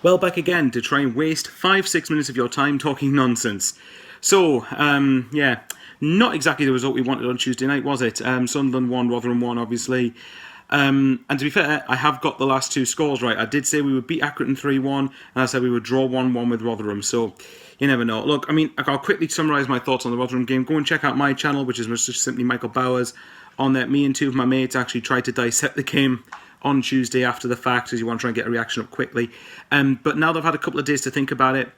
Well, back again to try and waste 5-6 minutes of your time talking nonsense. So, yeah, not exactly the result we wanted on Tuesday night, was it? Sunderland won, Rotherham won, obviously. And to be fair, I have got the last two scores right. I did say we would beat Accrington 3-1, and I said we would draw 1-1 with Rotherham. So, you never know. Look, I mean, I'll quickly summarise my thoughts on the Rotherham game. Go and check out my channel, which is just simply Michael Bowers. On that, me and two of my mates actually tried to dissect the game on Tuesday after the fact, as you want to try and get a reaction up quickly. But now that I've had a couple of days to think about it,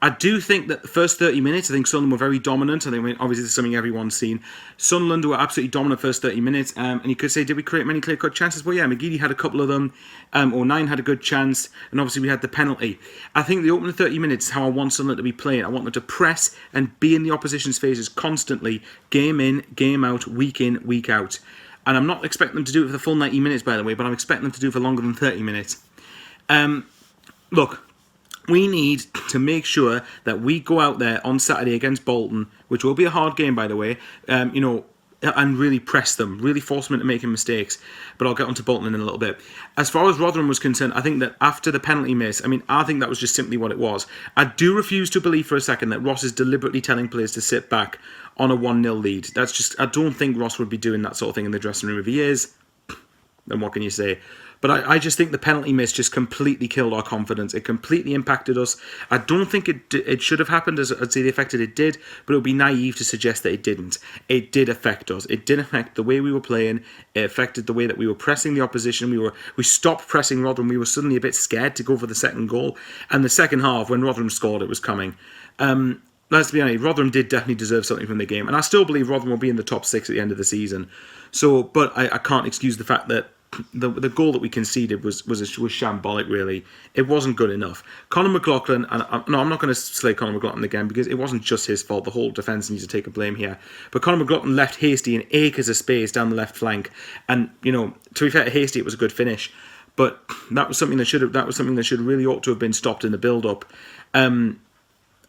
I do think that the first 30 minutes, I think Sunderland were very dominant. I think, obviously, this is something everyone's seen. Sunderland were absolutely dominant first 30 minutes. And you could say, did we create many clear-cut chances? Well, yeah, McGeady had a couple of them. O'Nien had a good chance. And obviously, we had the penalty. I think the opening 30 minutes is how I want Sunderland to be playing. I want them to press and be in the opposition's faces constantly, game in, game out, week in, week out. And I'm not expecting them to do it for the full 90 minutes, by the way, but I'm expecting them to do it for longer than 30 minutes. Look, we need to make sure that we go out there on Saturday against Bolton, which will be a hard game, by the way, and really press them, really force them into making mistakes. But I'll get onto Bolton in a little bit. As far as Rotherham was concerned, I think that after the penalty miss, I think that was just simply what it was. I do refuse to believe for a second that Ross is deliberately telling players to sit back on a 1-0 lead. I don't think Ross would be doing that sort of thing in the dressing room. If he is, then what can you say? But I just think the penalty miss just completely killed our confidence. It completely impacted us. I don't think it should have happened as I'd say the effect it did, but it would be naive to suggest that it didn't. It did affect us. It did affect the way we were playing. It affected the way that we were pressing the opposition. We stopped pressing Rotherham. We were suddenly a bit scared to go for the second goal. And the second half, when Rotherham scored, it was coming. Let's be honest, Rotherham did definitely deserve something from the game. And I still believe Rotherham will be in the top 6 at the end of the season. So, but I can't excuse the fact that the goal that we conceded was shambolic, really. It wasn't good enough. Conor McLaughlin, and I'm not going to slay Conor McLaughlin again because it wasn't just his fault. The whole defence needs to take a blame here. But Conor McLaughlin left Hasty in acres of space down the left flank. And, to be fair to Hasty, it was a good finish. But that was something that should really ought to have been stopped in the build-up.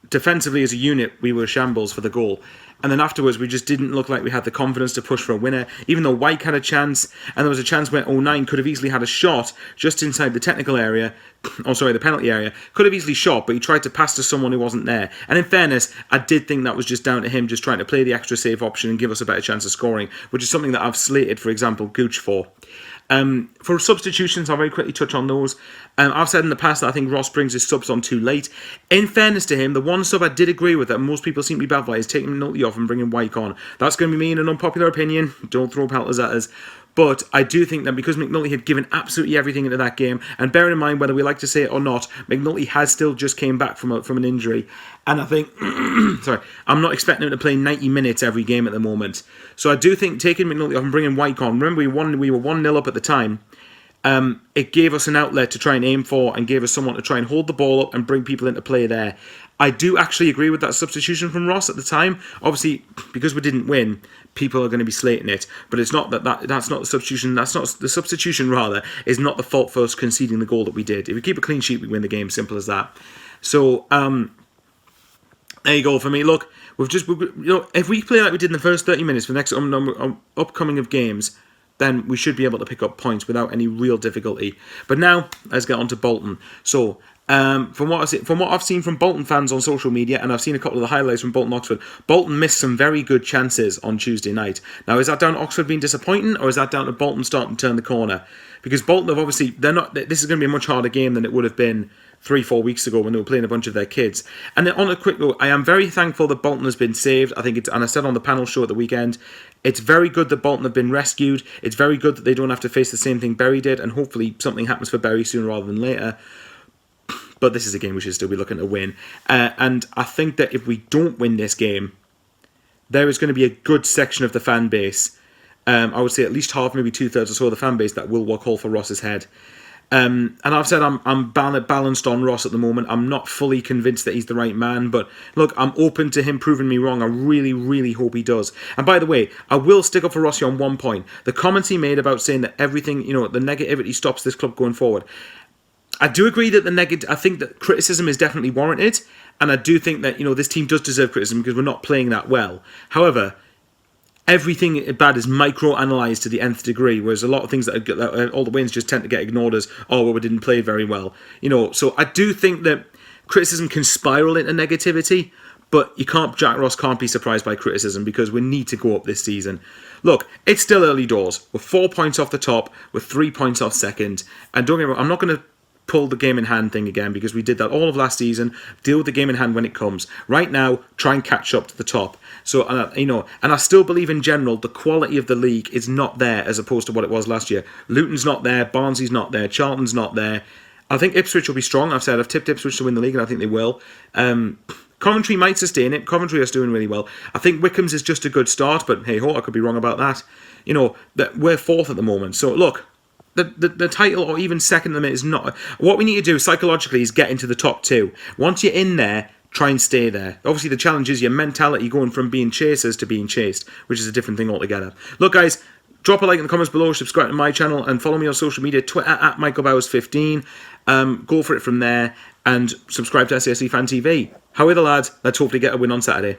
Defensively, as a unit, we were shambles for the goal. And then afterwards, we just didn't look like we had the confidence to push for a winner. Even though Wyke had a chance, and there was a chance where O'Nien could have easily had a shot just inside the technical area, the penalty area. Could have easily shot, but he tried to pass to someone who wasn't there. And in fairness, I did think that was just down to him just trying to play the extra safe option and give us a better chance of scoring, which is something that I've slated, for example, Gooch for. For substitutions, I'll very quickly touch on those. I've said in the past that I think Ross brings his subs on too late. In fairness to him, the one sub I did agree with that most people seem to be bad by is taking McNulty off and bringing Wyke on. That's going to be me in an unpopular opinion. Don't throw pelters at us. But I do think that because McNulty had given absolutely everything into that game, and bearing in mind whether we like to say it or not, McNulty has still just came back from an injury. And I think, I'm not expecting him to play 90 minutes every game at the moment. So I do think taking McNulty off and bringing Wyke on, remember we were 1-0 up at the time, it gave us an outlet to try and aim for and gave us someone to try and hold the ball up and bring people into play there. I do actually agree with that substitution from Ross at the time. Obviously, because we didn't win, people are going to be slating it. But it's not that's not the substitution. That's not the substitution. Rather, is not the fault for us conceding the goal that we did. If we keep a clean sheet, we win the game. Simple as that. So there you go for me. Look, if we play like we did in the first 30 minutes for the next upcoming of games, then we should be able to pick up points without any real difficulty. But now, let's get on to Bolton. So, from what I've seen from Bolton fans on social media, and I've seen a couple of the highlights from Bolton Oxford, Bolton missed some very good chances on Tuesday night. Now, is that down to Oxford being disappointing, or is that down to Bolton starting to turn the corner? Because Bolton have obviously, this is going to be a much harder game than it would have been 3-4 weeks ago when they were playing a bunch of their kids. And then on a quick note, I am very thankful that Bolton has been saved. I think and I said on the panel show at the weekend, it's very good that Bolton have been rescued. It's very good that they don't have to face the same thing Bury did, and hopefully something happens for Bury sooner rather than later. But this is a game we should still be looking to win. And I think that if we don't win this game, there is going to be a good section of the fan base, I would say at least half, maybe 2/3 or so of the fan base, that will call for Ross's head. And I've said I'm balanced on Ross at the moment. I'm not fully convinced that he's the right man, but look, I'm open to him proving me wrong. I really, really hope he does. And by the way, I will stick up for Rossi on one point. The comments he made about saying that everything, the negativity stops this club going forward. I do agree that I think that criticism is definitely warranted, and I do think that this team does deserve criticism because we're not playing that well. However, everything bad is micro-analysed to the nth degree, whereas a lot of things all the wins just tend to get ignored as, oh, well, we didn't play very well. So I do think that criticism can spiral into negativity, but Jack Ross can't be surprised by criticism because we need to go up this season. Look, it's still early doors. We're 4 points off the top, we're 3 points off second, and don't get me wrong, I'm not going to pull the game in hand thing again because we did that all of last season. Deal with the game in hand when it comes. Right now, try and catch up to the top. So, and I still believe in general the quality of the league is not there as opposed to what it was last year. Luton's not there, Barnsley's not there, Charlton's not there. I think Ipswich will be strong. I've tipped Ipswich to win the league, and I think they will. Coventry might sustain it. Coventry are doing really well. I think Wickham's is just a good start, but hey ho, I could be wrong about that. That we're fourth at the moment. So look, the title or even second to them is not. What we need to do psychologically is get into the top two. Once you're in there, try and stay there. Obviously, the challenge is your mentality going from being chasers to being chased, which is a different thing altogether. Look, guys, drop a like in the comments below, subscribe to my channel, and follow me on social media, Twitter at MichaelBowers15. Go for it from there, and subscribe to SAFC Fan TV. How are the lads? Let's hopefully get a win on Saturday.